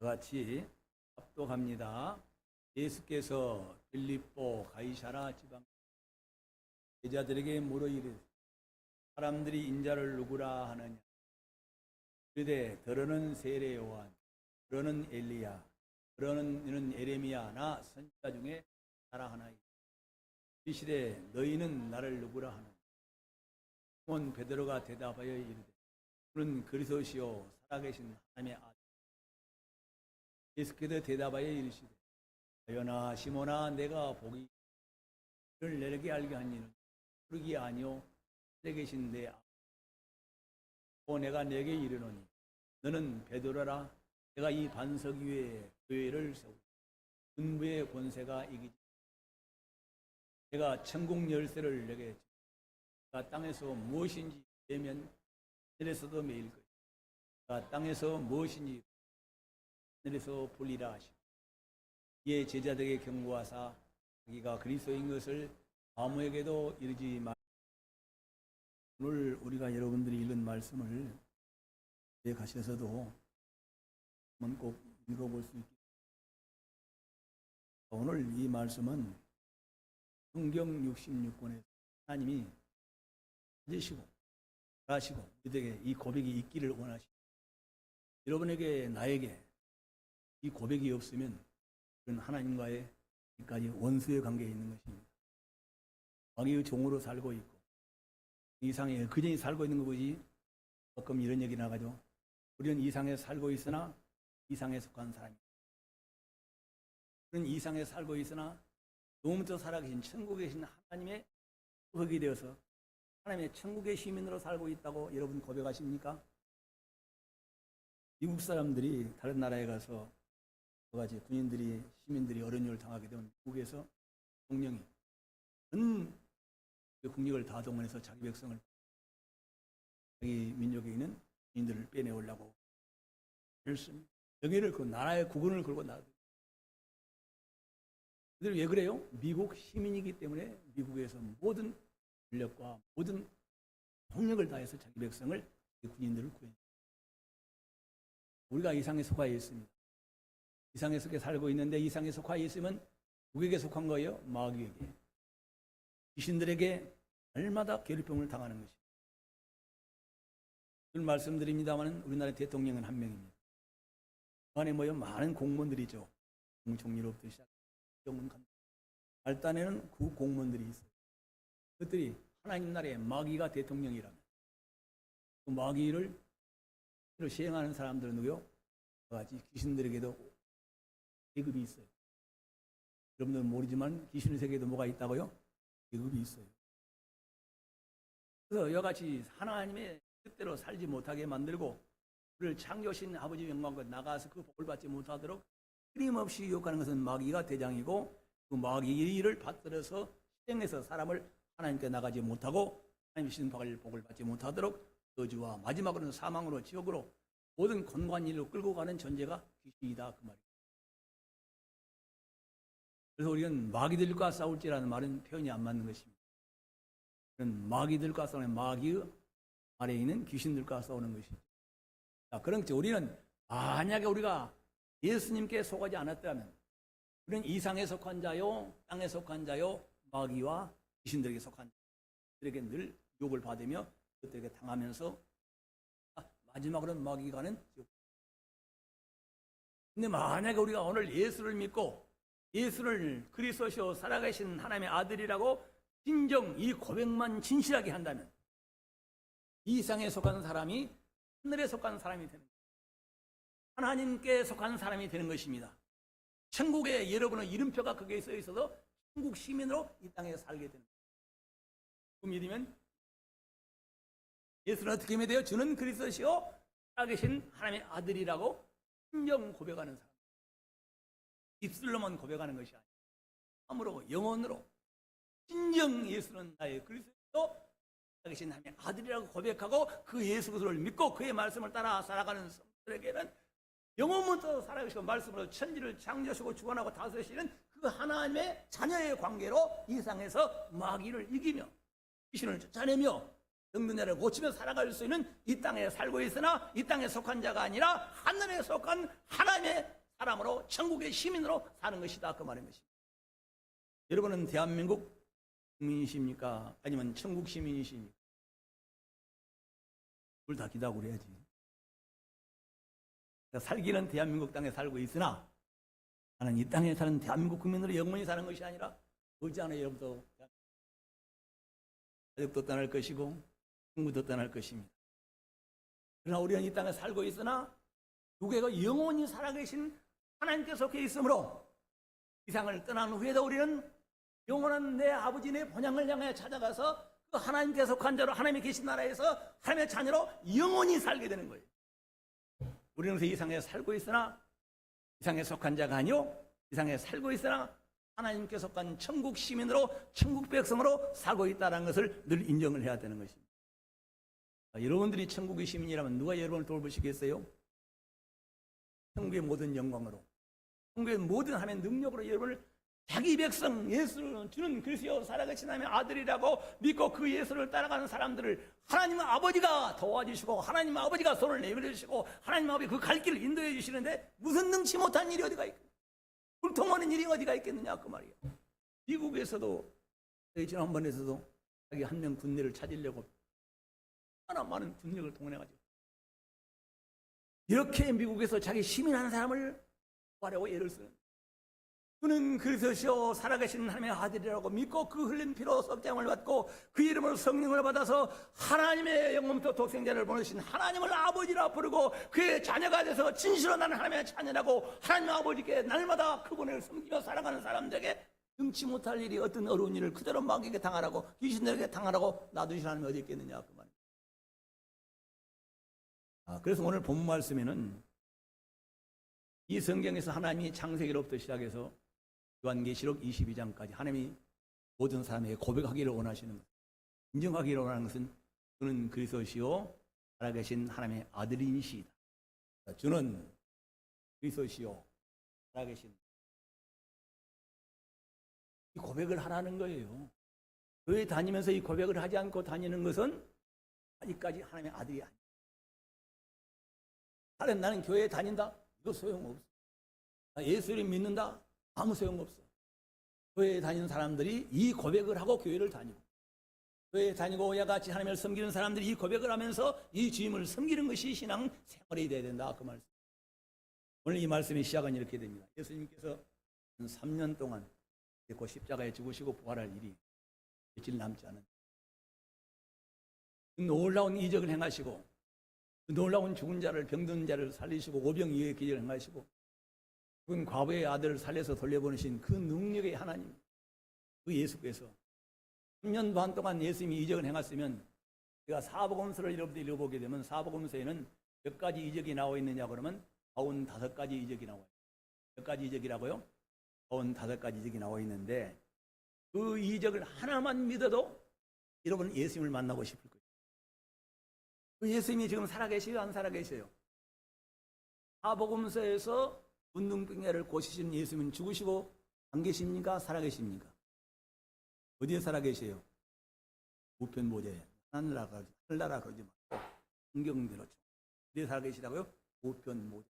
같이 합독합니다. 예수께서 빌립보 가이사라 지방 제자들에게 물어 이르되 사람들이 인자를 누구라 하느냐. 이르되 더러는 세례 요한, 더러는 엘리야, 더러는 이는 에레미야나 선지자 중에 하나 하나이다. 이시되 너희는 나를 누구라 하느냐. 시몬 베드로가 대답하여 이르되 그는 그리스도시요 살아계신 하나님의 아들. 예수께서 대답하여 이르시되 여나 시몬아 내가 복이 이를 내게 알게 한 이는 그러기 아니요 살아계신 내 아버지. 또 내가 내게 이르노니 너는 베드로라. 내가 이 반석 위에 교회를 세우고 군부의 권세가 이기지. 내가 천국 열쇠를 내게 내가 땅에서 무엇인지 되면 하늘에서도 매일 것이다. 내가 땅에서 무엇인지 하늘에서 불리라 하시고 이에 제자들에게 경고하사 자기가 그리스도인 것을 아무에게도 이르지 말. 오늘 우리가 여러분들이 읽은 말씀을 가셔서도 한번 꼭 읽어볼 수 있겠습니다. 오늘 이 말씀은 성경 66권에서 하나님이 찾으시고 하시고 우리에게 이 고백이 있기를 원하시고 여러분에게 나에게 이 고백이 없으면 그건 하나님과의 까지 원수의 관계에 있는 것입니다. 왕의 종으로 살고 있고 이상에 그전에 살고 있는 거지. 가끔 이런 얘기 나가죠. 우리는 이상에 살고 있으나 이상에 속한 사람이다. 우리는 이상에 살고 있으나 너무부터 살아계신 천국에 계신 하나님의 흑이 되어서 하나님의 천국의 시민으로 살고 있다고 여러분 고백하십니까? 미국 사람들이 다른 나라에 가서 여러 가지 군인들이 시민들이 어려움을 당하게 되면 미국에서 대통령이 전 국력을 다 동원해서 자기 백성을 자기 민족에 있는 군인들을 빼내오려고 열심히 명예를 그 나라의 국군을 걸고 나가요. 그들 왜 그래요? 미국 시민이기 때문에 미국에서 모든 권력과 모든 폭력을 다해서 자기 백성을 군인들을 구해요. 우리가 이상에 속하여 있습니다. 이상에 속해 살고 있는데 이상에 속하여 있으면 누구에게 속한 거예요? 마귀에게. 귀신들에게 날마다 괴롭힘을 당하는 것입니다. 오늘 말씀드립니다만 우리나라 대통령은 한 명입니다. 그 안에 모여 많은 공무원들이죠. 총리로부터 시작해 발단에는 그 공무원들이 있어요. 그것들이 하나님 나라의 마귀가 대통령이라면 그 마귀를 시행하는 사람들은 누구요? 그같이 귀신들에게도 계급이 있어요. 여러분들은 모르지만 귀신의 세계에도 뭐가 있다고요? 계급이 있어요. 그래서 이같이 하나님의 뜻대로 살지 못하게 만들고 그를 창조하신 아버지 영광과 나가서 그 복을 받지 못하도록 끊임없이 유혹하는 것은 마귀가 대장이고 그 마귀의 일을 받들어서 실행해서 사람을 하나님께 나가지 못하고 하나님 주신 복을 받지 못하도록 저주와 마지막으로는 사망으로 지옥으로 모든 권고한 일로 끌고 가는 존재가 귀신이다 그 말이에요. 그래서 우리는 마귀들과 싸울지라는 말은 표현이 안 맞는 것입니다. 그런 마귀들과 싸우는 마귀의 아래에 있는 귀신들과 싸우는 것입니다. 자, 그러니까 우리는 만약에 우리가 예수님께 속하지 않았다면 우리는 이상에 속한 자요, 땅에 속한 자요, 마귀와 귀신들에게 속한 자들에게 늘 유혹을 받으며 그들에게 당하면서 마지막으로는 마귀가 가는 지옥. 근데 만약에 우리가 오늘 예수를 믿고 예수를 그리스도시요 살아계신 하나님의 아들이라고 진정 이 고백만 진실하게 한다면 이상에 속한 사람이 하늘에 속한 사람이 되는 것입니다. 하나님께 속한 사람이 되는 것입니다. 천국에 여러분의 이름표가 거기에 써 있어서 천국 시민으로 이 땅에 살게 되는 것입니다. 그 믿으면 예수는 어떻게 믿어요? 주는 그리스도시요 살아계신 하나님의 아들이라고 진정 고백하는 사람. 입술로만 고백하는 것이 아니라 마음으로 영혼으로 진정 예수는 나의 그리스도 살아계신 하나님의 아들이라고 고백하고 그 예수 그리스도를 믿고 그의 말씀을 따라 살아가는 성도들에게는 영혼부터 살아계시고 말씀으로 천지를 창조하시고 주관하고 다스리시는 그 하나님의 자녀의 관계로 이 세상에서 마귀를 이기며 귀신을 쫓아내며 병든 자를 고치며 살아갈 수 있는 이 땅에 살고 있으나 이 땅에 속한 자가 아니라 하늘에 속한 하나님의 사람으로 천국의 시민으로 사는 것이다 그 말인 것입니다. 여러분은 대한민국 국민이십니까? 아니면 천국 시민이십니까? 둘 다 기다고 그래야지. 살기는 대한민국 땅에 살고 있으나 나는 이 땅에 사는 대한민국 국민으로 영원히 사는 것이 아니라 머지않아 여러분도 가족도 떠날 것이고 친구도 떠날 것입니다. 그러나 우리는 이 땅에 살고 있으나 누구에게 영원히 살아계신 하나님께 속해 있으므로 이 세상을 떠난 후에도 우리는 영원한 내 아버지 내 본향을 향해 찾아가서 그 하나님께 속한 자로 하나님이 계신 나라에서 하나님의 자녀로 영원히 살게 되는 거예요. 우리는 이 세상에 살고 있으나 이 세상에 속한 자가 아니요 이 세상에 살고 있으나 하나님께 속한 천국 시민으로 천국 백성으로 살고 있다는 것을 늘 인정을 해야 되는 것입니다. 여러분들이 천국의 시민이라면 누가 여러분을 돌보시겠어요? 천국의 모든 영광으로 천국의 모든 하나님의 능력으로 여러분을 자기 백성 예수를 주는 그리스도 살아계신 하나님의 아들이라고 믿고 그 예수를 따라가는 사람들을 하나님 아버지가 도와주시고 하나님 아버지가 손을 내밀어 주시고 하나님 아버지 그 갈 길을 인도해 주시는데 무슨 능치 못한 일이 어디가 있겠느냐, 불통하는 일이 어디가 있겠느냐 그 말이에요. 미국에서도 지난번에서도 자기 한 명 군대를 찾으려고 얼마나 많은 군력을 동원해가지고 이렇게 미국에서 자기 시민한 사람을 구하려고 애를 쓰는, 그는 그리스도시요 살아계신 하나님의 아들이라고 믿고 그 흘린 피로 석장을 받고 그 이름으로 성령을 받아서 하나님의 영혼부터 독생자를 보내신 하나님을 아버지라 부르고 그의 자녀가 돼서 진실로 나는 하나님의 자녀라고 하나님 아버지께 날마다 그분을 섬기며 살아가는 사람들에게 능치 못할 일이 어떤 어려운 일을 그대로 마귀에게 당하라고 귀신들에게 당하라고 놔두신 하나님이 어디 있겠느냐 그 말입니다. 그래서 오늘 본문 말씀에는 이 성경에서 하나님이 창세기로부터 시작해서 요한계시록 22장까지 하나님이 모든 사람에게 고백하기를 원하시는 것, 인정하기를 원하는 것은 주는 그리스도시요 살아계신 하나님의 아들이시다. 주는 그리스도시요 살아계신, 이 고백을 하라는 거예요. 교회 다니면서 이 고백을 하지 않고 다니는 것은 아직까지 하나님의 아들이 아니야. 나는 교회에 다닌다? 이거 소용없어. 예수를 믿는다? 아무 소용없어. 교회에 다니는 사람들이 이 고백을 하고 교회를 다니고, 교회에 다니고 이와 같이 하나님을 섬기는 사람들이 이 고백을 하면서 이 주님을 섬기는 것이 신앙 생활이 되어야 된다 그 말씀. 오늘 이 말씀의 시작은 이렇게 됩니다. 예수님께서 3년 동안 그 십자가에 죽으시고 부활할 일이 며칠 남지 않은 놀라운 이적을 행하시고 놀라운 죽은 자를 병든 자를 살리시고 오병이어의 기적을 행하시고 그분 과부의 아들을 살려서 돌려보내신 그 능력의 하나님, 그 예수께서 3년 반 동안 예수님이 이적을 행했으면 제가 사복음서를 여러분들이 읽어보게 되면 사복음서에는 몇 가지 이적이 나와 있느냐 그러면 55가지 이적이 나와요. 몇 가지 이적이라고요? 55가지 이적이 나와 있는데 그 이적을 하나만 믿어도 여러분 예수님을 만나고 싶을 거예요. 그 예수님이 지금 살아계세요? 안 살아계세요? 사복음서에서 문둥병자를 고치신 예수님은 죽으시고 안 계십니까? 살아계십니까? 어디에 살아계세요? 우편보좌에 하늘나라 그러지 말고 성경대로 어디에 살아계시다고요? 우편보좌.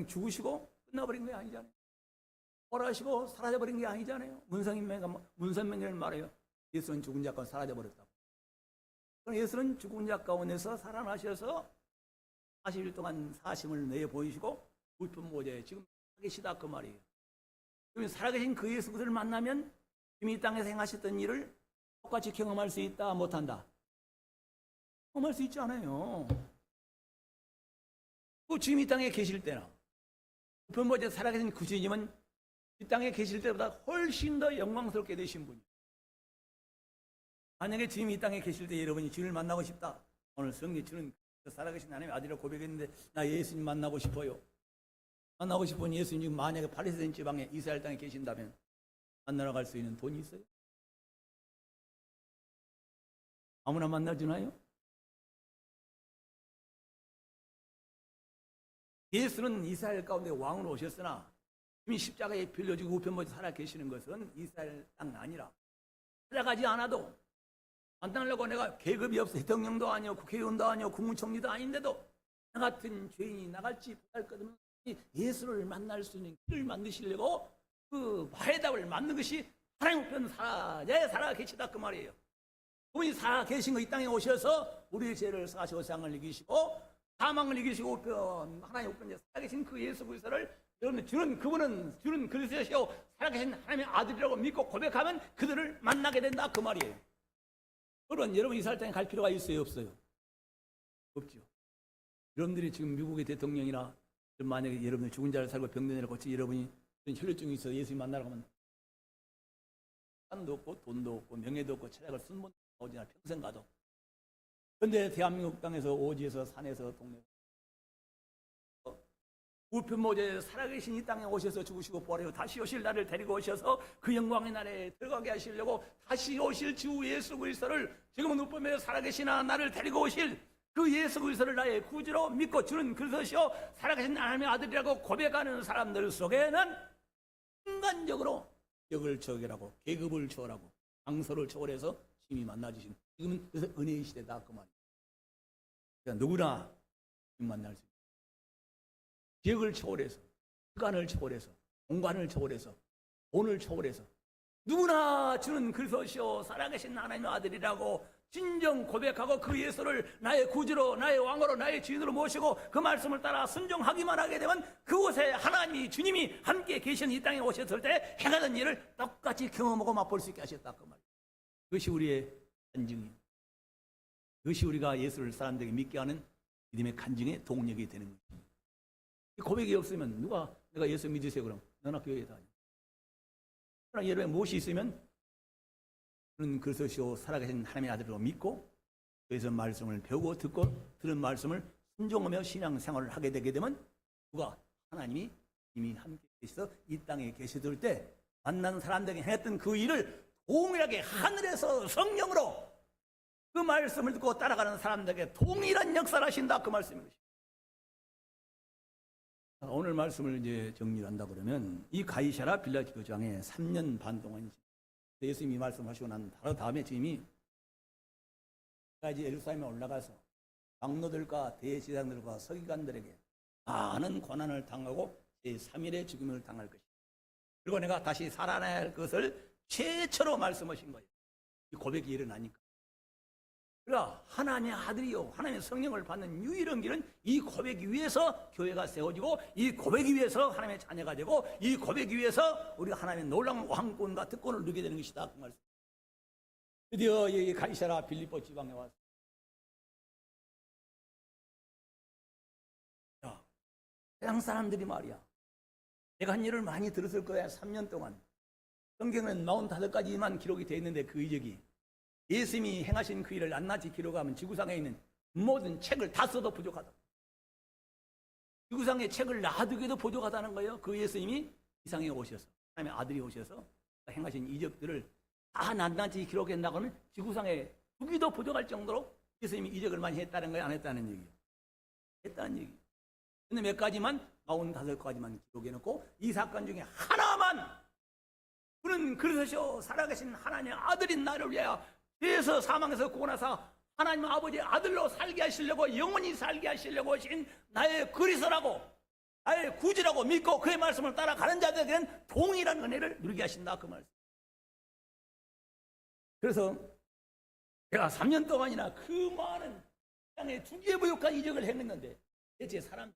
죽으시고 끝나버린 게 아니잖아요. 돌아가시고 사라져버린 게 아니잖아요. 문선명을 말해요. 예수는 죽은 자 가운데 사라져버렸다고. 예수는 죽은 자 가운데서 살아나셔서 40일 동안 사심을 내보이시고 우편보좌에 지금 살아계시다 그 말이에요. 그러면 살아계신 그 예수 그들을 만나면 지금 이 땅에서 행하셨던 일을 똑같이 경험할 수 있다 못한다? 경험할 수 있지 않아요. 그 지금 이 땅에 계실 때나 우편보좌에 살아계신 그 주님은 이 땅에 계실 때보다 훨씬 더 영광스럽게 되신 분이에요. 만약에 지금 이 땅에 계실 때 여러분이 주님을 만나고 싶다. 오늘 성경 주는 살아계신 하나님의 아들이라고 고백했는데 나 예수님 만나고 싶어요. 만나고 싶은 예수님 지금 만약에 팔레스타인 지방에 이스라엘 땅에 계신다면 만나러 갈 수 있는 돈이 있어요? 아무나 만나주나요? 예수는 이스라엘 가운데 왕으로 오셨으나 이미 십자가에 빌려주고 우편보좌에 살아 계시는 것은 이스라엘 땅 아니라 찾아가지 않아도 만나려고 내가 계급이 없어. 대통령도 아니고 국회의원도 아니고 국무총리도 아닌데도 나 같은 죄인이 나갈지 보잘것없는 예수를 만날 수 있는 길을 만드시려고 그 화해답을 만든 것이 하나님 우편 살아 계시다 그 말이에요. 그분이 살아 계신 거 이 땅에 오셔서 우리의 죄를 사하시고 세상을 이기시고 사망을 이기시고 우편 하나님 우편에 살아 계신 그 예수 그리스도를 여러분 그분은 주는 그리스도시요 살아 계신 하나님의 아들이라고 믿고 고백하면 그들을 만나게 된다 그 말이에요. 그런 여러분 이스라엘 땅에 갈 필요가 있어요 없어요? 없죠. 여러분들이 지금 미국의 대통령이나 만약에 여러분들 죽은 자를 살고 병든 자를 고치 여러분이 혈류증이 있어 예수님 만나러 가면 산도 없고 돈도 없고 명예도 없고 체력을 쓴 오지나 평생 가도. 그런데 대한민국 땅에서 오지에서 산에서 동네 우편모자에 살아계신 이 땅에 오셔서 죽으시고 부활하고 다시 오실 날을 데리고 오셔서 그 영광의 날에 들어가게 하시려고 다시 오실 주 예수 그리스도를 지금은 우편모자에 살아계시나 나를 데리고 오실 그 예수 그리스도를 나의 구주로 믿고 주는 그리스도시요 살아계신 하나님의 아들이라고 고백하는 사람들 속에는 인간적으로 격을 초월하고 계급을 초월하고 장소를 초월해서 힘이 만나주신 지금은 그래서 은혜의 시대다 그 말이에요. 그러니까 누구나 만날 수 있어요. 지역을 초월해서 시간을 초월해서 공간을 초월해서 돈을 초월해서 누구나 주는 그리스도시요 살아계신 하나님의 아들이라고 진정 고백하고 그 예수를 나의 구주로 나의 왕으로 나의 주인으로 모시고 그 말씀을 따라 순종하기만 하게 되면 그곳에 하나님이 주님이 함께 계시는 이 땅에 오셨을 때 행하던 일을 똑같이 경험하고 맛볼 수 있게 하셨다 그 말이에요. 그것이 우리의 간증이에요. 그것이 우리가 예수를 사람들에게 믿게 하는 믿음의 간증의 동력이 되는 것입니다. 이 고백이 없으면 누가 내가 예수 믿으세요 그럼 너나 교회에 다녀. 그러나 여러분의 무엇이 있으면 그런 그리스도시요 살아계신 하나님의 아들로 믿고 그래서 말씀을 배우고 듣고 들은 말씀을 순종하며 신앙생활을 하게 되게 되면 누가 하나님이 이미 함께 계셔서 이 땅에 계시들 때 만난 사람들에게 했던 그 일을 동일하게 하늘에서 성령으로 그 말씀을 듣고 따라가는 사람들에게 동일한 역사를 하신다 그 말씀입니다. 오늘 말씀을 이제 정리를 한다 그러면 이 가이사랴 빌라 교장에 3년 반 동안 예수님이 말씀하시고 난 바로 다음에 주님이 이제 예루살렘에 올라가서 장로들과 대제사장들과 서기관들에게 많은 고난을 당하고 제3일에 죽음을 당할 것이다. 그리고 내가 다시 살아나야 할 것을 최초로 말씀하신 거예요. 이 고백이 일어나니까. 그러니까 하나님의 아들이요 하나님의 성령을 받는 유일한 길은 이 고백이 위해서 교회가 세워지고 이 고백이 위해서 하나님의 자녀가 되고 이 고백이 위해서 우리가 하나님의 놀라운 왕권과 특권을 누리게 되는 것이다 그 말씀. 드디어 이 가이사랴 빌립보 지방에 와서 야, 세상 사람들이 말이야 내가 한 일을 많이 들었을 거야. 3년 동안 성경은 45가지만 기록이 되어 있는데 그 이적이 예수님이 행하신 그 일을 낱낱이 기록하면 지구상에 있는 모든 책을 다 써도 부족하다. 지구상에 책을 놔두기도 부족하다는 거예요. 그 예수님이 이 상에 오셔서 하나님의 아들이 오셔서 행하신 이적들을 다 낱낱이 기록한다고 하면 지구상에 두기도 부족할 정도로 예수님이 이적을 많이 했다는 거예요? 안 했다는 얘기예요? 했다는 얘기예요. 근데 몇 가지만 45가지만 기록해놓고 이 사건 중에 하나만 그는 그리스도시요 살아계신 하나님의 아들인 나를 위하여 죄에서 사망에서 구원하사 하나님 아버지의 아들로 살게 하시려고 영원히 살게 하시려고 하신 나의 그리스도라고 나의 구주라고 믿고 그의 말씀을 따라가는 자들에게는 동일한 은혜를 누리게 하신다 그 말씀. 그래서 제가 3년 동안이나 그 많은 땅에 주기부역한 이적을 행했는데 대체 사람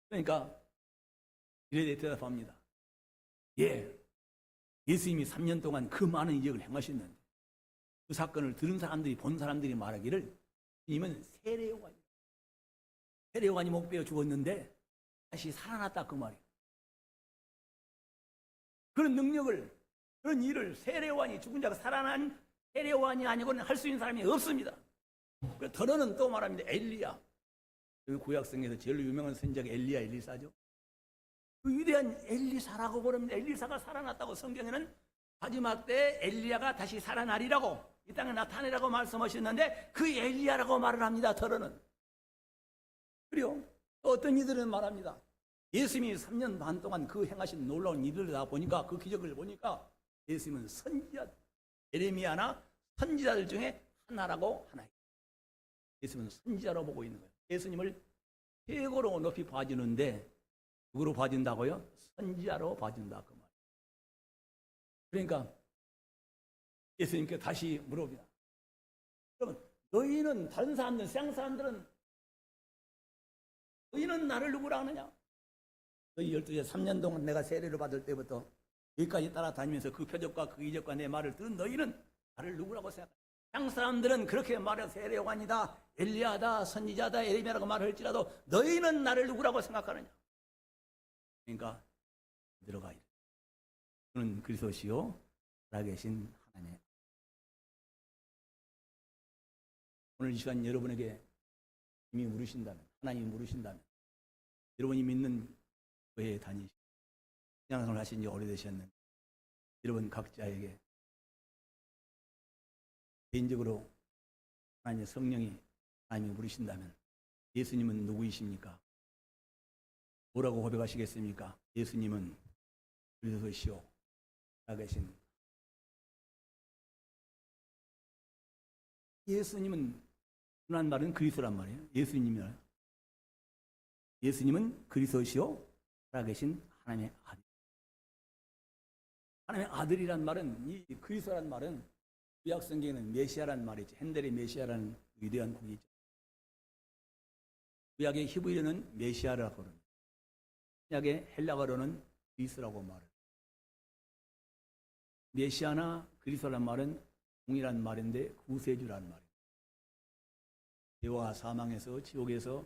그러니까 이래 대답합니다. 예, 예수님이 3년 동안 그 많은 이적을 행하셨는데 그 사건을 들은 사람들이 본 사람들이 말하기를 주님은 세례요한이 목베어 죽었는데 다시 살아났다 그 말이에요. 그런 능력을 그런 일을 세례요한이 죽은 자가 살아난 세례요한이 아니고는 할 수 있는 사람이 없습니다. 더러는 또 말합니다. 엘리야. 그 구약성에서 제일 유명한 선지자가 엘리야 엘리사죠. 그 위대한 엘리사라고 부릅니다. 엘리사가 살아났다고 성경에는 마지막 때 엘리야가 다시 살아나리라고 이 땅에 나타내라고 말씀하셨는데 그 엘리야라고 말을 합니다. 더러는. 그리고 또 어떤 이들은 말합니다. 예수님이 3년 반 동안 그 행하신 놀라운 일을 다 보니까 그 기적을 보니까 예수님은 선지자, 예레미야나 선지자들 중에 하나라고 하나. 예수님은 선지자로 보고 있는 거예요. 예수님을 최고로 높이 봐주는데 누구로 봐준다고요? 선지자로 봐준다 그 말. 그러니까 예수님께 다시 물어봅니다. 그러면 너희는 다른 사람들, 세상 사람들은 너희는 나를 누구라 하느냐? 너희 12세 3년 동안 내가 세례를 받을 때부터 여기까지 따라다니면서 그 표적과 그 이적과 내 말을 들은 너희는 나를 누구라고 생각하냐? 세상 사람들은 그렇게 말해 세례요한이다, 엘리야다, 선지자다, 예레미야라고 말할지라도 너희는 나를 누구라고 생각하느냐? 그러니까 들어가 이래. 그는 그리스도시요 살아계신 하나님. 오늘 이 시간 여러분에게 이미 물으신다면, 하나님이 물으신다면, 여러분이 믿는 교회에 다니시고 신앙생활 하신 지 오래되셨는데 여러분 각자에게 개인적으로 하나님의 성령이 하나님이 물으신다면 예수님은 누구이십니까? 뭐라고 고백하시겠습니까? 예수님은 그리스도시요 살아계신. 예수님은 란 말은 그리스도란 말이에요. 예수님이요. 예수님은 그리스도시요 살아계신 하나님의 아들. 하나님의 아들이란 말은, 이 그리스도란 말은 구약 성경에는 메시아라는 말이죠. 핸델의 메시아라는 위대한 곡이죠. 구약의 히브리어는 메시아라고 그럽니다. 신약의 헬라어로는 그리스도라고 말해요. 메시아나 그리스도란 말은 동일한 말인데 구세주라는 말이에요. 죄와 사망에서 지옥에서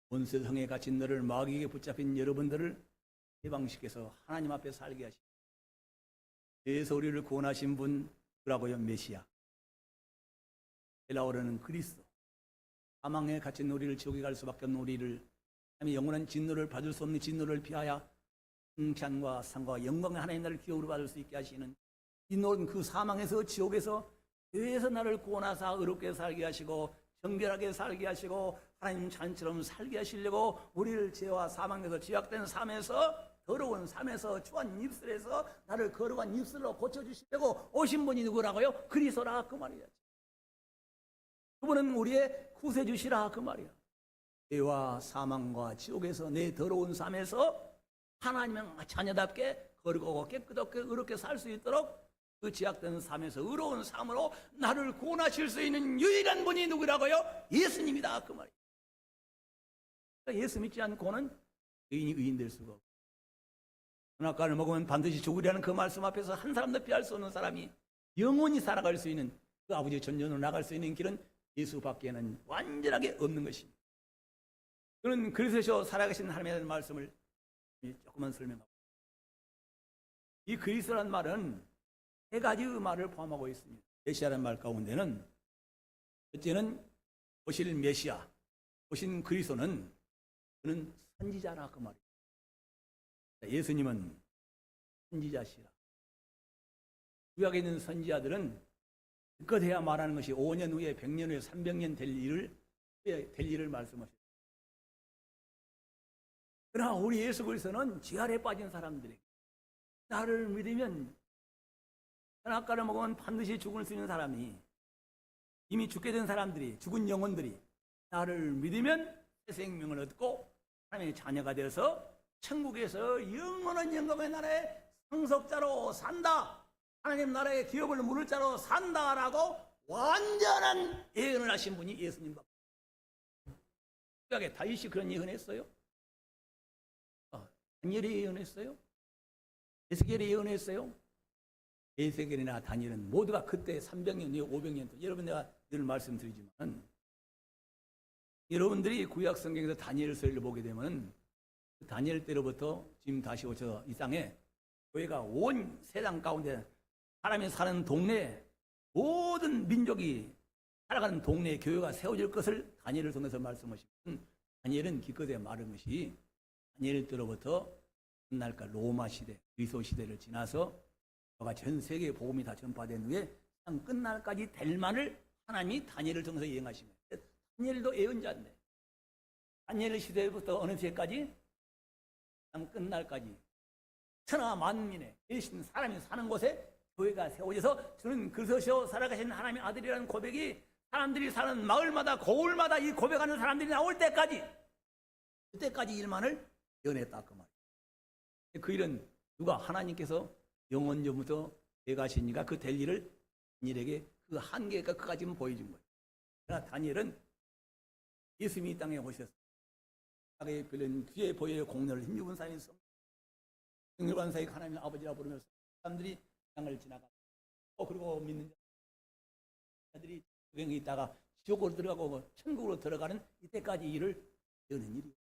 온 세상에 갇힌 너를 마귀에게 붙잡힌 여러분들을 해방시켜서 하나님 앞에 살게 하시고 죄에서 우리를 구원하신 분이라고요. 메시아. 헬라어로는 그리스도. 사망에 갇힌 우리를, 지옥에 갈 수밖에 없는 우리를, 하나님의 영원한 진노를 받을 수 없는 진노를 피하여 칭찬과 상과 영광의 하나님 나를 기업으로 받을 수 있게 하시는 이 노는 그 사망에서 지옥에서 죄에서 나를 구원하사 의롭게 살게 하시고 정결하게 살게 하시고 하나님 잔처럼 살게 하시려고 우리를 죄와 사망에서 죄악된 삶에서 더러운 삶에서 추한 입술에서 나를 거룩한 입술로 고쳐주시려고 오신 분이 누구라고요? 그리스도라 그 말이야. 그분은 우리의 구세주시라 그 말이야. 죄와 사망과 지옥에서 내 더러운 삶에서 하나님의 자녀답게 거룩하고 깨끗하게 의롭게 살 수 있도록 그 죄악된 삶에서 의로운 삶으로 나를 구원하실 수 있는 유일한 분이 누구라고요? 예수님이다 그 말이에요. 그러니까 예수 믿지 않고는 의인이 의인 될 수가 없고 선악과를 먹으면 반드시 죽으리라는 그 말씀 앞에서 한 사람도 피할 수 없는 사람이 영원히 살아갈 수 있는 그 아버지의 전전으로 나갈 수 있는 길은 예수밖에는 완전하게 없는 것입니다. 저는 그리스도시요 살아계신 하나님에 대한 말씀을 조금만 설명하고, 이 그리스도라는 말은 세 가지 말을 포함하고 있습니다. 메시아라는 말 가운데는 첫째는 오실 메시아, 오신 그리스도는 그는 선지자라 그 말이에요. 예수님은 선지자시라. 구약에 있는 선지자들은 그것해야 말하는 것이 5년 후에 100년 후에 300년 될 일을 말씀하셨어요. 그러나 우리 예수 그리스도는 죄아래 빠진 사람들에게 나를 믿으면 선악과를 먹으면 반드시 죽을 수 있는 사람이, 이미 죽게 된 사람들이, 죽은 영혼들이 나를 믿으면 새 생명을 얻고 하나님의 자녀가 되어서 천국에서 영원한 영광의 나라의 상속자로 산다, 하나님 나라의 기업을 물을 자로 산다라고 완전한 예언을 하신 분이 예수님. 구약에 다윗이 그런 예언했어요. 다니엘이 예언했어요. 에스겔이 예언했어요. 에스겔이나 다니엘은 모두가 그때 300년, 500년 동 여러분 내가 늘 말씀드리지만 여러분들이 구약 성경에서 다니엘서를 보게 되면 다니엘 때로부터 지금 다시 오셔서 이 땅에 교회가 온 세상 가운데 사람이 사는 동네 모든 민족이 살아가는 동네에 교회가 세워질 것을 다니엘을 통해서 말씀하시고, 다니엘은 기껏해 말한 것이 다니엘 때로부터 끝날까 로마 시대, 그리스도 시대를 지나서 그가 전 세계에 복음이 다 전파된 후에 끝날까지 될 만을 하나님이 다니엘을 통해서 예언하신 거예요. 다니엘도 예언자인데 다니엘 시대부터 어느 시대까지? 끝날까지 천하 만민의 계신 사람이 사는 곳에 교회가 세워져서 주는 그리스도시요 살아가신 하나님의 아들이라는 고백이 사람들이 사는 마을마다 고을마다 이 고백하는 사람들이 나올 때까지, 그때까지 일만을 연했다 그 말이에요. 그 일은 누가 하나님께서 영원전부터 해가시니까 그 될 일을 다니엘에게 그 한계가 그까지만 보여준 거예요. 그러나 다니엘은 예수님이 이 땅에 오셔서 자기의 별은 귀에 보여의 공로를 힘입은 사람이 있어. 승리관 사이 하나님 아버지라 부르면서 사람들이 땅을 지나가. 그리고 믿는 자들이 주경에 있다가 지옥으로 들어가고 천국으로 들어가는 이때까지 일을 여는 일이에요.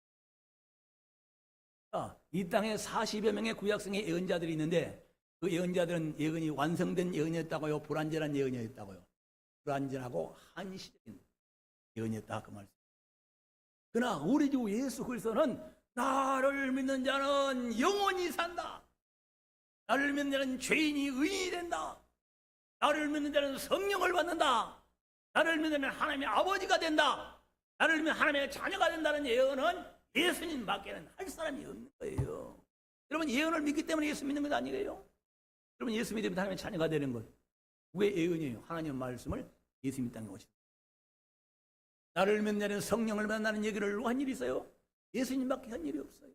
자, 이 땅에 40여 명의 구약성의 예언자들이 있는데 그 예언자들은 예언이 완성된 예언이었다고요? 불완전한 예언이었다고요? 불완전하고 한시적인 예언이었다 그 말씀. 그러나 우리 주 예수 그리스도는 나를 믿는 자는 영원히 산다. 나를 믿는 자는 죄인이 의인이 된다. 나를 믿는 자는 성령을 받는다. 나를 믿는 자는 하나님의 아버지가 된다. 나를 믿는 하나님의 자녀가 된다는 예언은 예수님밖에는 할 사람이 없는 거예요. 여러분 예언을 믿기 때문에 예수 믿는 것 아니에요? 여러분 예수 믿으면 하나님의 자녀가 되는 것. 왜 예언이에요? 하나님의 말씀을 예수님 땅에 오셨다. 나를 믿는 자는 성령을 만나는 얘기를 한 일이 있어요? 예수님밖에 한 일이 없어요.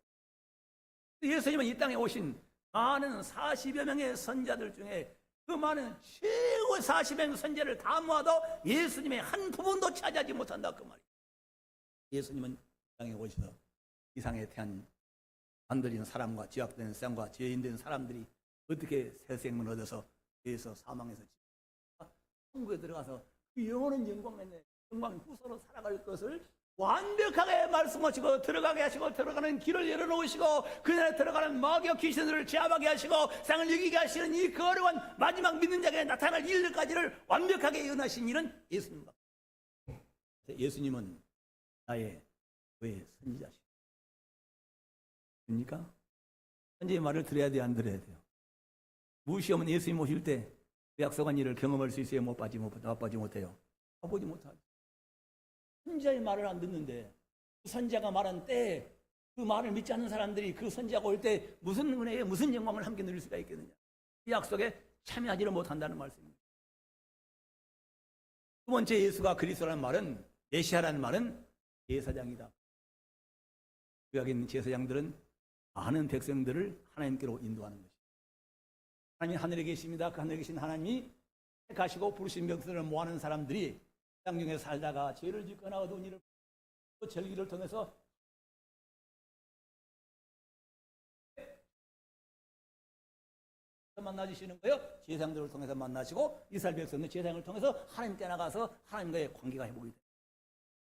예수님은 이 땅에 오신 많은 40여 명의 선자들 중에 그 많은 최고 40여 명 선자를 다 모아도 예수님의 한 부분도 차지하지 못한다 그 말이에요. 예수님은 이 땅에 오셔서 이 상에 태한 만들어진 사람과 죄악된 사람과 죄인된 사람들이 어떻게 새 생명을 얻어서 죄에서 사망해서 천국에 들어가서 그 영원한 영광 후소로 살아갈 것을 완벽하게 말씀하시고 들어가게 하시고 들어가는 길을 열어놓으시고 그 안에 들어가는 마귀와 귀신들을 제압하게 하시고 세상을 이기게 하시는 이 거룩한 마지막 믿는 자에게 나타날 일들까지를 완벽하게 예언하신 일은 예수님입니다. 예수님은 나의 교회의 선지자시죠. 그러니까 선지의 말을 들어야 돼요, 안 들어야 돼요? 무시하면 예수님 오실 때 그 약속한 일을 경험할 수 있어요? 못 빠지 못해요? 가보지 못하죠. 선지자의 말을 안 듣는데 그 선지자가 말한 때 그 말을 믿지 않는 사람들이 그 선지자가 올 때 무슨 은혜에 무슨 영광을 함께 누릴 수가 있겠느냐. 이 약속에 참여하지를 못한다는 말씀입니다. 두 번째 예수가 그리스도라는 말은 메시아라는 말은 제사장이다. 구약에 있는 제사장들은 많은 백성들을 하나님께로 인도하는 것입니다. 하나님이 하늘에 계십니다. 그 하늘에 계신 하나님이 가시고 부르신 백성들을 모아놓은 사람들이 땅 중에 살다가 죄를 짓거나 어두운 일을 절기를 통해서 만나주시는 거예요. 제사장들을 통해서 만나시고 이스라엘 백성들 제사장을 통해서 하나님께 나가서 하나님과의 관계가 회복이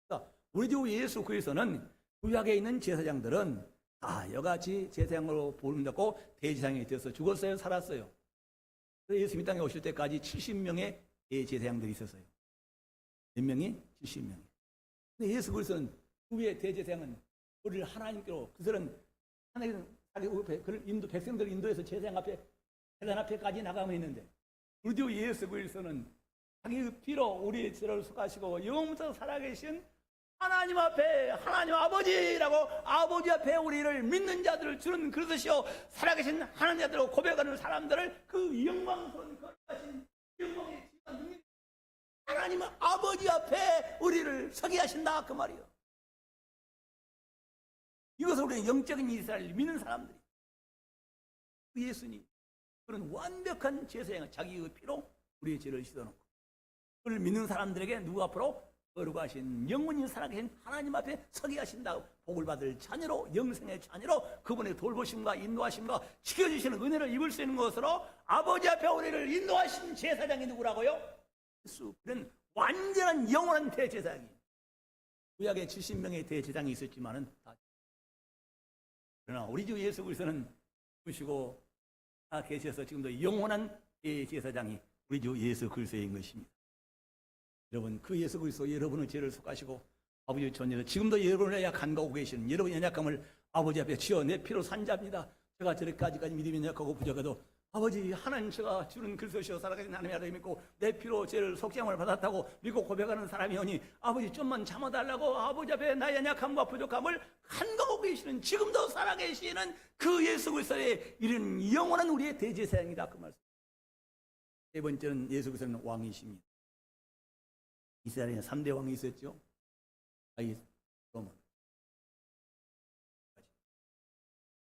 됩니다. 우리 주 예수 그리스도는 구약에 있는 제사장들은 다 여같이 제사장으로 부름받고 대제사장이 되어서 죽었어요, 살았어요. 그래서 예수님 땅에 오실 때까지 70명의 제사장들이 있었어요. 몇 명이? 70명이. 근데 예수 그리스도는 그 위에 대제사장은 우리를 하나님께로 그들은 하나님 그를 백성들을 인도해서 제사장 앞에 대단 앞에까지 나가면 있는데 우리 주 예수 그리스도는 자기 피로 우리의 죄를 속하시고 영원부터 살아계신 하나님 앞에 하나님 아버지라고 아버지 앞에 우리를 믿는 자들을 주는 그릇이요 살아계신 하나님 자들을 고백하는 사람들을 그 영광스러운 거룩하신 영광의 지혜와 능력이 하나님 아버지 앞에 우리를 서게 하신다 그 말이에요. 이것을 우리는 영적인 이스라엘을 믿는 사람들이 그 예수님 그런 완벽한 제사장을 자기의 피로 우리의 죄를 씻어놓고 그를 믿는 사람들에게 누구 앞으로 거룩하신 영원히 살아계신 하나님 앞에 서게 하신다. 복을 받을 자녀로 영생의 자녀로 그분의 돌보심과 인도하심과 지켜주시는 은혜를 입을 수 있는 것으로 아버지 앞에 우리를 인도하신 제사장이 누구라고요? 예수. 그는 완전한 영원한 대제사장이에요. 구약에 70명의 대제사장이 있었지만은 다 그러나 우리 주 예수 그리스도는 보시고 다 계셔서 지금도 영원한 대제사장이 우리 주 예수 그리스도인 것입니다. 여러분 그 예수 그리스도 여러분의 죄를 속하시고 아버지의 존재로 지금도 여러분의 약한 거 오고 계시는 여러분의 연약함을 아버지 앞에 치어 내 피로 산자입니다. 제가 저렇게까지까지 믿음이 연약하고 부족해도 아버지 하나님 제가 주는 그리스도시여 살아계신 하나님의 아들 믿고 내 피로 죄를 속죄함을 받았다고 믿고 고백하는 사람이오니 아버지 좀만 참아달라고 아버지 앞에 나의 연약함과 부족함을 간과하고 계시는 지금도 살아계시는 그 예수 그리스도의 이런 영원한 우리의 대제사장이다 그 말씀. 세 번째는 예수께서는 왕이십니다. 이스라엘에 3대 왕이 있었죠. 다윗, 솔로몬,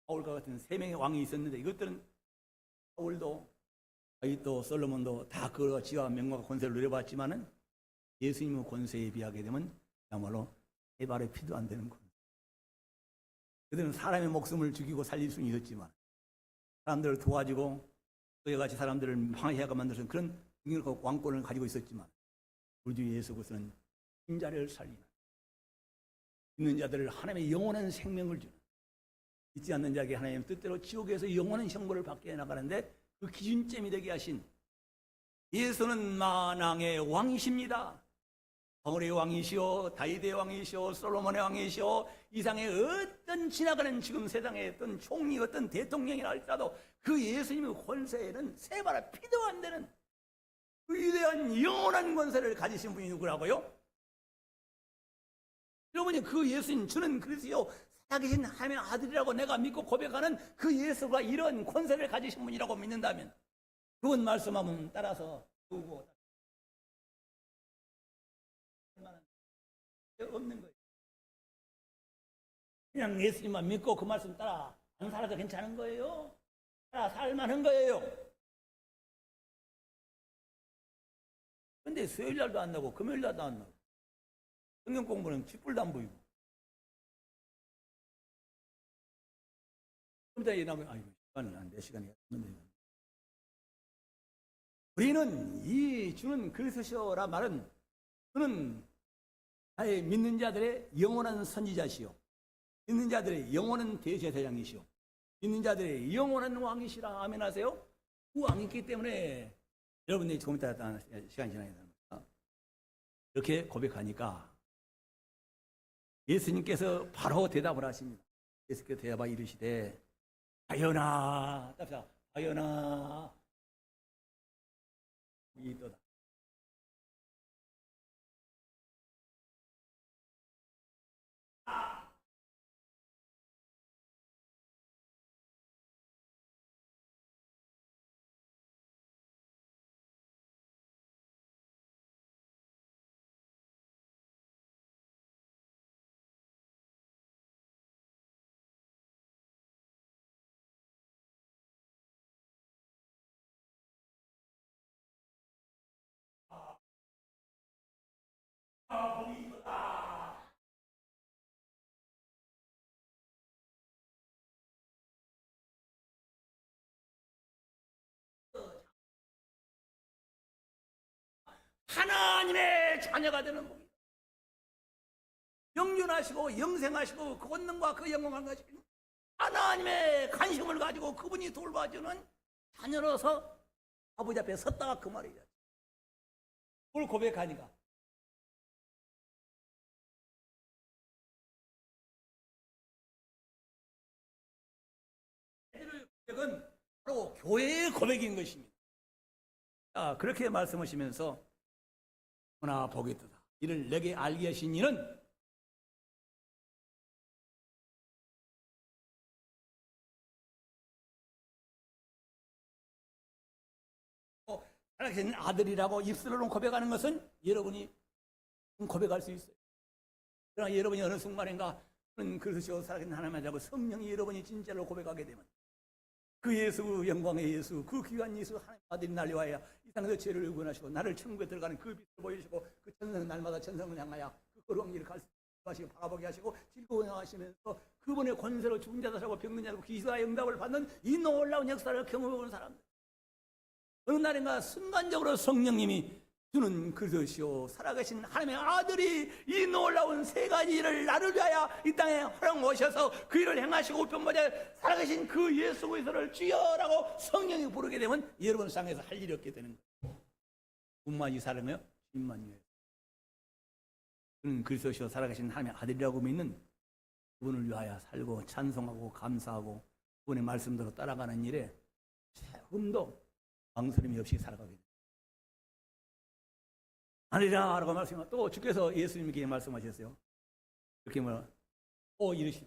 사울과 같은 3명의 왕이 있었는데 이것들은 사울도 다윗도 솔로몬도 다 그 지와 명과 권세를 누려봤지만은 예수님의 권세에 비하게 되면 그야말로 해발의 피도 안 되는 권. 그들은 사람의 목숨을 죽이고 살릴 수는 있었지만 사람들을 도와주고 그와 같이 사람들을 망해하게 만들어서 그런 능력과 왕권을 가지고 있었지만 우리 주 예수 그리스도는 인자를 살리는 있는 자들을 하나님의 영원한 생명을 주는 믿지 않는 자에게 하나님의 뜻대로 지옥에서 영원한 형벌을 받게 해나가는데 그 기준점이 되게 하신 예수는 만왕의 왕이십니다. 사울의 왕이시오, 다윗의 왕이시오, 솔로몬의 왕이시오, 이상의 어떤 지나가는 지금 세상의 어떤 총리, 어떤 대통령이라 할지라도 그 예수님의 권세에는 세바라 피도 안 되는 그 위대한 영원한 권세를 가지신 분이 누구라고요? 여러분이 그 예수님 주는 그리스도 살아계신 하나님의 아들이라고 내가 믿고 고백하는 그 예수가 이런 권세를 가지신 분이라고 믿는다면 그분 말씀하면 따라서 두고 없는 거예요. 그냥 예수님만 믿고 그 말씀 따라 안 살아도 괜찮은 거예요. 따라 살만한 거예요. 근데 수요일날도 안 나고 금요일날도 안 나고 성경 공부는 쥐뿔도 안 보이고 좀 이따 일어나면 아이고 시간은 안 돼. 시간이 없는데 우리는 이 주는 그리스도시오라 말은 그는 나의 믿는 자들의 영원한 선지자시오, 믿는 자들의 영원한 대제사장이시오, 믿는 자들의 영원한 왕이시라. 아멘 하세요. 그 왕이 있기 때문에 여러분들이 조금 이따 시간이 지나야 됩니다. 이렇게 고백하니까 예수님께서 바로 대답을 하십니다. 예수께서 대답하 이르시되 바요나, 답사 바요나 이도다. 하나님의 자녀가 되는 분입니다. 영존하시고 영생하시고 그 권능과 그 영광을 가지고 하나님의 관심을 가지고 그분이 돌봐주는 자녀로서 아버지 앞에 섰다가 그 말이죠. 그걸 고백하니까 고백은 바로 교회의 고백인 것입니다. 자, 그렇게 말씀하시면서 그러나 보겠도다. 이를 내게 알게 하신 이는 살아계신 아들이라고 입술로는 고백하는 것은 여러분이 고백할 수 있어요. 그러나 여러분이 어느 순간인가 그리스도 살아계신 하나님의 아들하고 성령이 여러분이 진짜로 고백하게 되면 그 예수, 영광의 예수, 그 귀한 예수 하나님의 아들이 날려와야 이 땅에서 죄를 의구원하시고 나를 천국에 들어가는 그 빛을 보여주시고 그 천성은 날마다 천성을 향하여 그 거룩한 길을 갈 수 하시고 바라보게 하시고 즐거워하시면서 그분의 권세로 죽은 자도 살고 병든 자도 기도와 응답을 받는 이 놀라운 역사를 경험해보는 사람들, 어느 날인가 순간적으로 성령님이 주는 그리스도시오 살아계신 하나님의 아들이 이 놀라운 세 가지 일을 나를 위하여 이 땅에 허락 오셔서 그 일을 행하시고 우편보자 살아계신 그 예수 그리스도를 주여라고 성령이 부르게 되면 여러분 상에서 할 일이 없게 되는 거예요. 군만이 사랑해요? 신만이에요. 그는 그리스도시오 살아계신 하나님의 아들이라고 믿는 그분을 위하여 살고 찬송하고 감사하고 그분의 말씀대로 따라가는 일에 조금도 망설임이 없이 살아가게 됩니다. 아니라 라고 말씀하시고 또 주께서 예수님께 말씀하셨어요. 이렇게 또 이르시되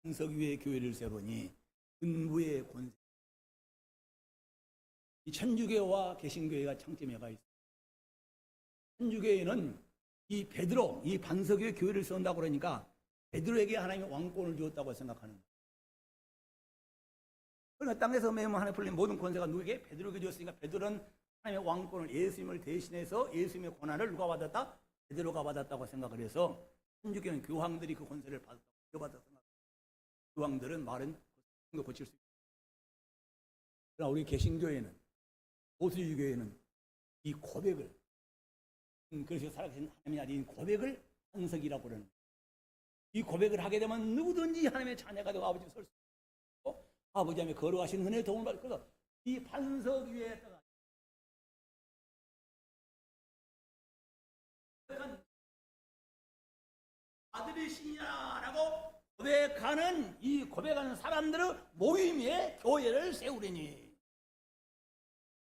반석 위에 교회를 세우니 은부의 권세. 이 천주교와 개신교회가 창점해가 있어요. 천주교회는 이 베드로, 이 반석 위에 교회를 세운다고 그러니까 베드로에게 하나님의 왕권을 주었다고 생각하는 거예요. 그러니까 땅에서 매우 하나님 풀린 모든 권세가 누구에게? 베드로에게 주었으니까 베드로는 하나님의 왕권을, 예수님을 대신해서 예수님의 권한을 누가 받았다? 베드로가 받았다고 생각을 해서 천주교는 교황들이 그 권세를 받았다고 생각합니다. 교황들은 말은 고칠 수 있습니다. 그러나 우리 개신교회는, 보수교회는 이 고백을, 그래서 살아계신 하나님의 아들인 고백을 반석이라고 그러는 거예요. 이 고백을 하게 되면 누구든지 하나님의 자녀가 되고 아버지 설 수 있고 아버지 하며 걸어가신 은혜의 도움을 받고, 그래서 이 반석 위에다가 아들이시냐라고 고백하는, 이 고백하는 사람들의 모임에 교회를 세우리니.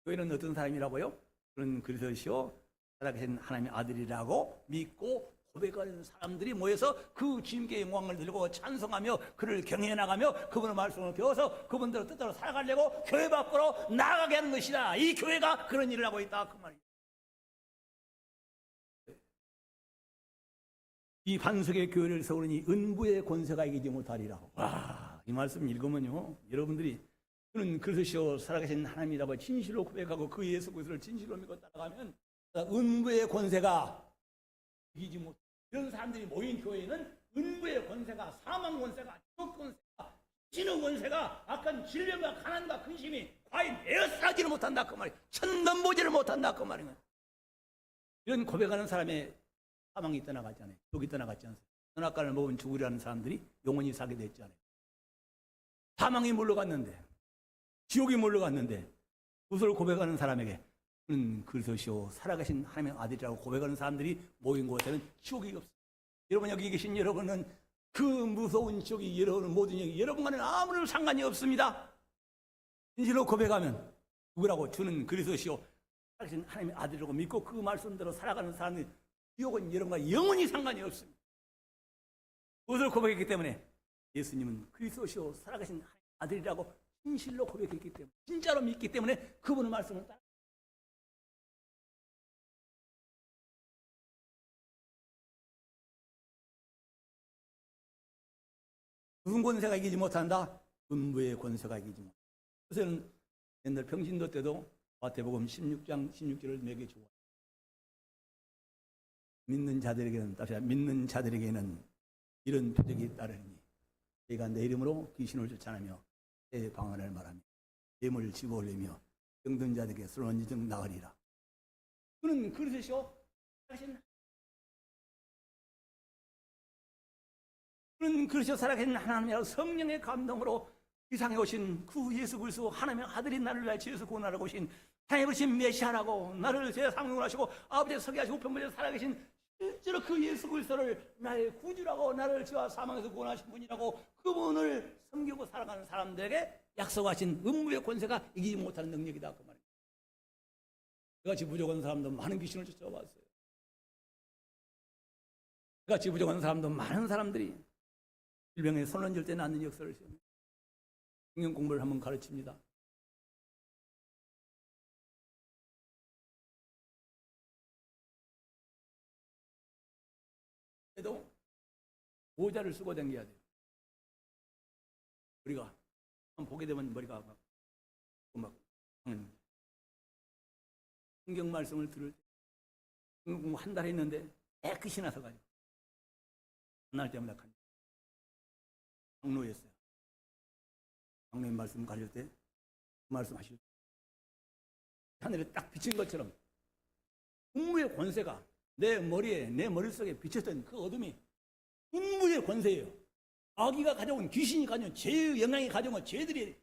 교회는 어떤 사람이라고요? 그런 그리스도시요 살아계신 하나님의 아들이라고 믿고 고백하는 사람들이 모여서 그 주님께 영광을 들고 찬송하며 그를 경외해 나가며 그분의 말씀을 배워서 그분들의 뜻대로 살아가려고 교회 밖으로 나가게 하는 것이다. 이 교회가 그런 일을 하고 있다, 그 말이에요. 이 반석의 교회를 세우니 은부의 권세가 이기지 못하리라. 와, 이 말씀 읽으면요, 여러분들이 그는 그리스도시요 살아계신 하나님이라고 진실로 고백하고 그 예수 그리스도를 진실로 믿고 따라가면 은부의 권세가 이기지 못. 이런 사람들이 모인 교회는 은부의 권세가, 사망 권세가, 지옥 권세가, 신의 권세가, 악한 질병과 가난과 근심이 과연 에어싸지를 못한다 그 말이에요. 천덤보지를 못한다 그 말이에요. 이런 고백하는 사람의 사망이 떠나갔잖아요. 죽이 떠나갔지 않습니까? 선악과를 먹으면 죽으려는 사람들이 영원히 살게 됐잖아요. 사망이 물러갔는데, 지옥이 물러갔는데, 그것을 고백하는 사람에게 그리스도시요 살아계신 하나님의 아들이라고 고백하는 사람들이 모인 곳에는 지옥이 없습니다. 여러분, 여기 계신 여러분은 그 무서운 지옥이 여러분 모든 영이 여러분과는 아무런 상관이 없습니다. 진실로 고백하면 누구라고? 주는 그리스도시요 살아계신 하나님의 아들이라고 믿고 그 말씀대로 살아가는 사람들이 지옥은 여러분과 영원히 상관이 없습니다. 그것을 고백했기 때문에 예수님은 그리스도시요 살아계신 하나님의 아들이라고 진실로 고백했기 때문에, 진짜로 믿기 때문에 그분의 말씀을 따라. 무슨 권세가 이기지 못한다? 은부의 권세가 이기지 못한다. 그래서 옛날 평신도 때도 마태복음 16장 16절을 매게 주어 믿는 자들에게는 이런 표적이 따르니 저희가 내 이름으로 귀신을 쫓아내며 새 방언을 말하며 뇌물을 집어올리며 병든 자들에게 술원지증 나으리라. 그는 그러시오. 그는 그러시오 살아계신 하나님이라고 성령의 감동으로 세상에 오신 그 예수 그리스도 하나님의 아들인 나를 위하여 죄에서 구원하러 오신 하나님의 오신 메시아라고 나를 제 상용을 하시고 아버지의 서게 하시고 우편물에 살아계신 실제로 그 예수 그리스도를 나의 구주라고 나를 죄와 사망에서 구원하신 분이라고 그분을 섬기고 살아가는 사람들에게 약속하신 음부의 권세가 이기지 못하는 능력이다 그 말입니다. 그같이 부족한 사람도 많은 귀신을 쫓아왔어요. 그같이 부족한 사람도 많은 사람들이 질병에 손 얹을 때 낫는 역사를 시험합니다. 성경 공부를 한번 가르칩니다. 그래도 모자를 쓰고 다녀야 돼요. 우리가 보게 되면 머리가 막 성경 말씀을 들을 때 성경 공부 한 달 했는데 깨끗이 나서가지고 한날 때마다 강로였어요. 강로의 말씀 가질 때 말씀하실 때 하늘에 딱 비친 것처럼 음부의 권세가 내 머리에 내 머릿속에 비쳤던 그 어둠이 음부의 권세예요. 아기가 가져온 귀신이 가져온 죄의 영향이 가져온 죄들이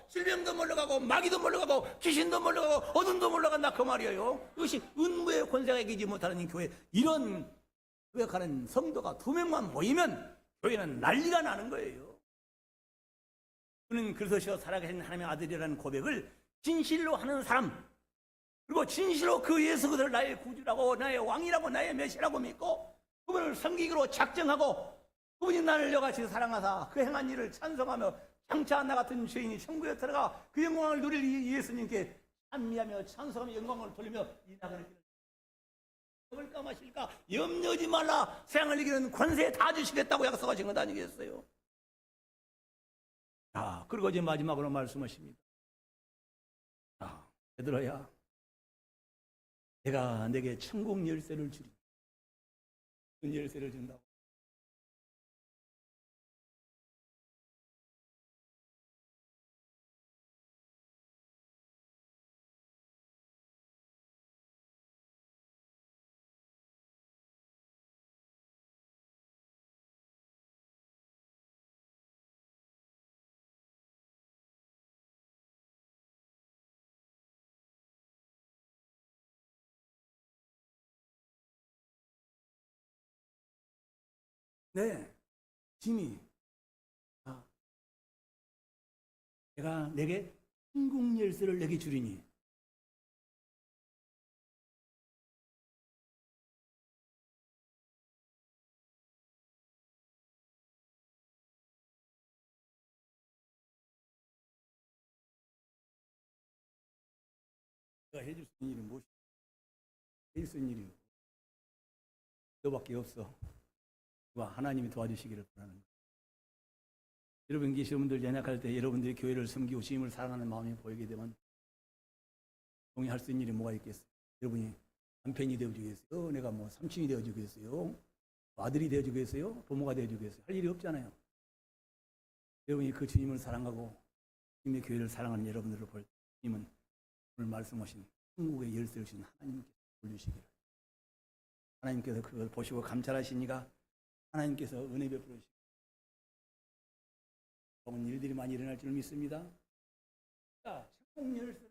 질병도 몰려가고 마귀도 몰려가고 귀신도 몰려가고 어둠도 몰려간다 그 말이에요. 이것이 음부의 권세가 이기지 못하는 이 교회, 이런 고백하는 성도가 2명만 모이면 교회는 난리가 나는 거예요. 그는 그리스도시요 살아계신 하나님의 아들이라는 고백을 진실로 하는 사람, 그리고 진실로 그 예수 그들을 나의 구주라고 나의 왕이라고 나의 메시라고 믿고 그분을 섬기기로 작정하고 그분이 나를 여같이 사랑하사 그 행한 일을 찬송하며 장차 나 같은 죄인이 천국에 들어가 그 영광을 누릴 이 예수님께 찬미하며 찬송하며 영광을 돌리며 이 나그네 길을 먹을까 마실까 염려하지 말라, 세상을 이기는 권세 다 주시겠다고 약속하신 것 아니겠어요? 자, 그리고 이제 마지막으로 말씀하십니다. 자, 얘들아야, 내가 내게 천국 열쇠를 주리. 그 열쇠를 준다고. 네, 짐이, 내가 내게 천국 열쇠를 내게 주리니. 내가 해줄 수 있는 일이 무엇이야? 해줄 수 있는 일이 너밖에 없어. 하나님이 도와주시기를 바라는 거예요. 여러분 계신 분들 연약할 때 여러분들이 교회를 섬기고 주님을 사랑하는 마음이 보이게 되면 동의할 수 있는 일이 뭐가 있겠어요? 여러분이 남편이 되어주겠어요? 내가 뭐 삼촌이 되어주겠어요? 아들이 되어주겠어요? 부모가 되어주겠어요? 할 일이 없잖아요. 여러분이 그 주님을 사랑하고 주님의 교회를 사랑하는 여러분들을 볼 때 주님은 오늘 말씀하신 천국의 열쇠를 주신 하나님께 올리시기를, 하나님께서 그걸 보시고 감찰하시니까 하나님께서 은혜 베풀으시고 좋은 일들이 많이 일어날 줄 믿습니다. 자, 천국 열쇠.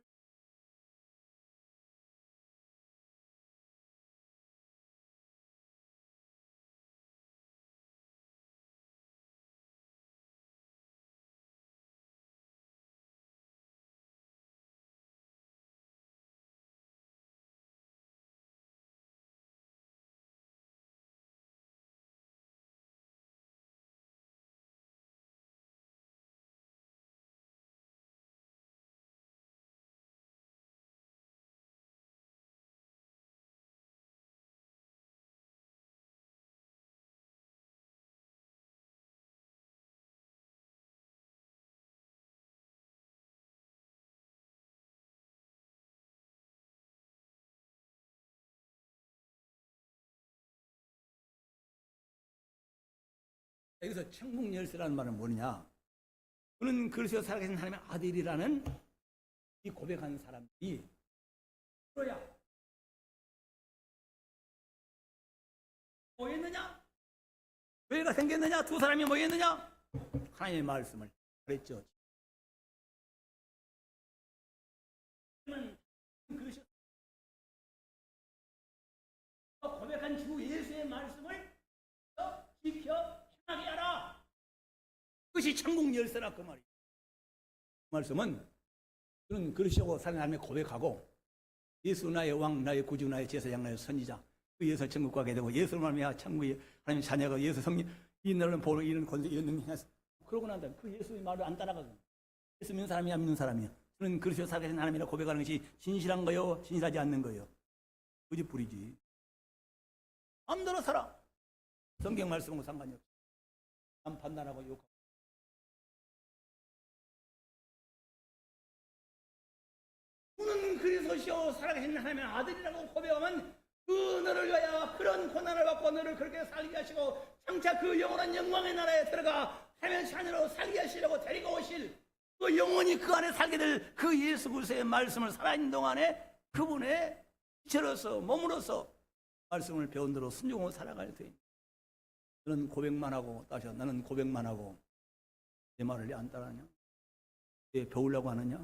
여기서 천국 열쇠라는 말은 뭐냐? 그는 그리스도 살아계신 하나님의 아들이라는 이 고백한 사람들이 뭐야? 뭐였느냐? 교회가 생겼느냐? 두 사람이 뭐였느냐? 하나님의 말씀을 그랬죠. 그리스도 고백한 주 예수의 말씀을 지켜 하게 하라. 그것이 천국 열쇠라 그 말이에요. 그 말씀은 그는 그리스도 하나님의 고백하고 예수 나의 왕, 나의 구주, 나의 제사장, 나의 선지자, 그 예수 천국 가게 되고 예수를 말미암아 천국에 하나님 자녀가 예수 성령 이 너는 보러 이런 권세 이런 능력 그러고 난 다음에 그 예수의 말을 안 따라가거든. 예수 믿는 사람이야 믿는 사람이야. 그는 그리스도 살아계신 하나님이라 고백하는 것이 진실한 거요, 진실하지 않는 거요. 거짓부리지. 마음대로 살아. 성경 말씀하고 상관이 없어. 남 판단하고 욕하고. 그는 그리스도시요 살아계신 하나님의 아들이라고 고백하면 그 너를 위하여 그런 고난을 받고 너를 그렇게 살게 하시고 장차 그 영원한 영광의 나라에 들어가 하나님의 자녀로 살게 하시려고 데리고 오실 그 영원히 그 안에 살게 될 그 예수 그리스도의 말씀을 살아있는 동안에 그분의 지체로서 몸으로서 말씀을 배운 대로 순종하고 살아갈 테니 너는 고백만 하고 나는 고백만 하고 내 말을 왜 안 따라하냐? 왜 배우려고 하느냐?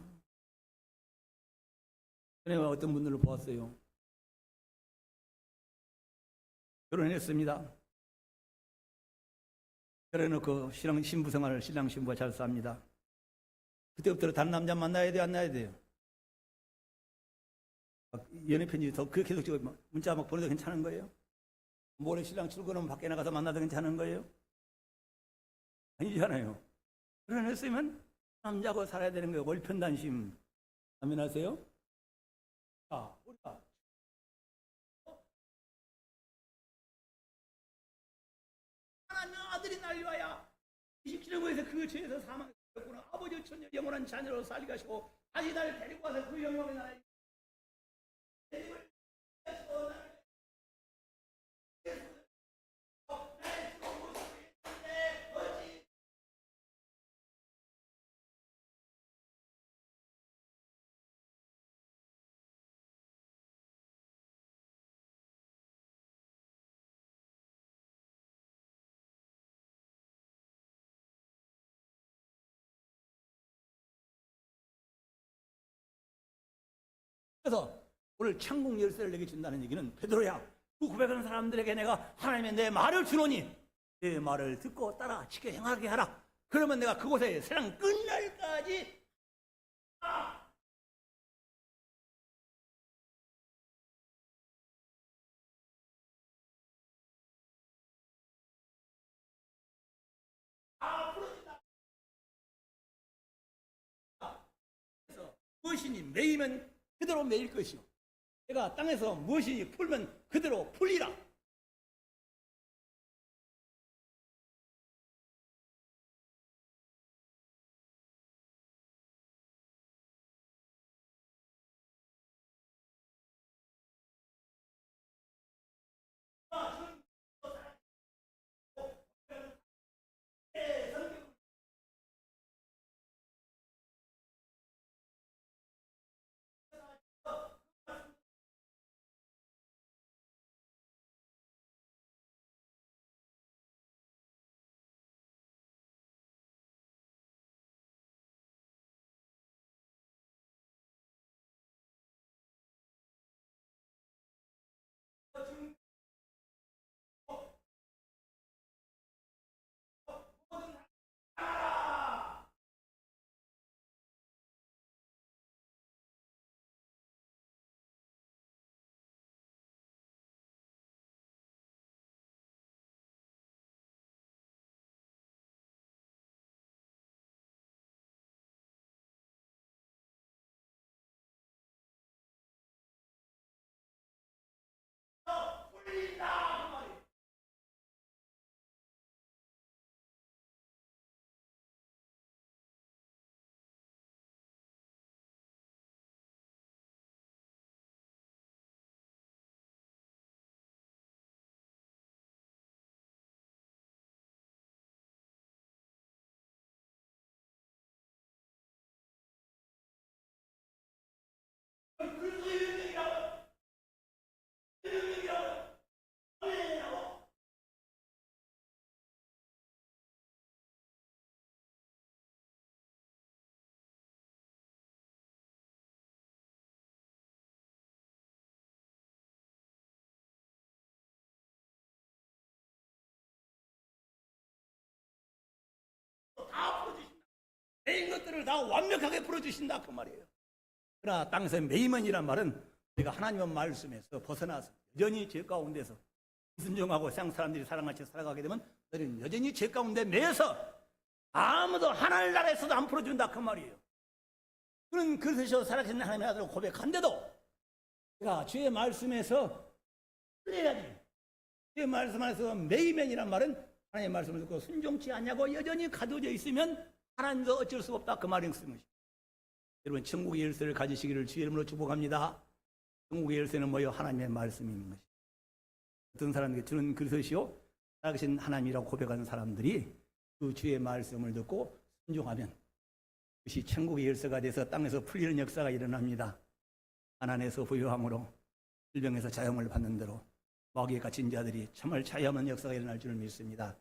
전에 어떤 분들을 보았어요. 결혼했습니다. 결혼해놓고 신부 생활을 신랑 신부가 잘 삽니다. 그때부터 다른 남자 만나야 돼요, 안 만나야 돼요? 연애 편지 더 계속 문자 막 보내도 괜찮은 거예요? 모레 신랑 출근하면 밖에 나가서 만나도 괜찮은 거예요? 아니잖아요. 결혼했으면 남자하고 살아야 되는 거예요. 월편단심. 아멘하세요? 자, 우리가 하나님 아들이 날려야 27년에서 그 죄에서 사망했구나. 아버지 천년 영원한 자녀로 살게 하시고 다시 나를 데리고 와서 그 영광의 나라에 데리고 하시고 나를 그래서 오늘 천국 열쇠를 내게 준다는 얘기는 베드로야, 그 고백하는 사람들에게 내가 하나님의 내 말을 주노니 내 말을 듣고 따라 지켜 행하게 하라. 그러면 내가 그곳에 세상 끝날까지 그래서 무엇이니 매이면 그대로 매일 것이요, 내가 땅에서 무엇이 풀면 그대로 풀리라. 매인 것들을 다 완벽하게 풀어주신다 그 말이에요. 그러나 땅에서 매이먼이란 말은 우리가 하나님의 말씀에서 벗어나서 여전히 죄 가운데서 순종하고 세상 사람들이 사랑같이 살아가게 되면 너희는 여전히 죄 가운데 매여서 아무도 하나님 나라에서도 안 풀어준다 그 말이에요. 그런 그릇에서 살아계신 하나님의 아들을 고백한데도 내가 주의 말씀에서 풀려야지. 주의 말씀 안에서 매이맨이란 말은 하나님의 말씀을 듣고 순종치 않냐고 여전히 가둬져 있으면 하나님도 어쩔 수 없다 그 말이 있는 것입니다. 여러분 천국의 열쇠를 가지시기를 주의 이름으로 축복합니다. 천국의 열쇠는 뭐요? 하나님의 말씀인 것입니다. 어떤 사람에게 주는 그릇이요 살아계신 하나님이라고 고백하는 사람들이 그 주의 말씀을 듣고 순종하면 그것이 천국의 열쇠가 돼서 땅에서 풀리는 역사가 일어납니다. 가난에서 부유함으로 질병에서 자영을 받는 대로 마귀에 갇힌 자들이 정말 자유하는 역사가 일어날 줄을 믿습니다.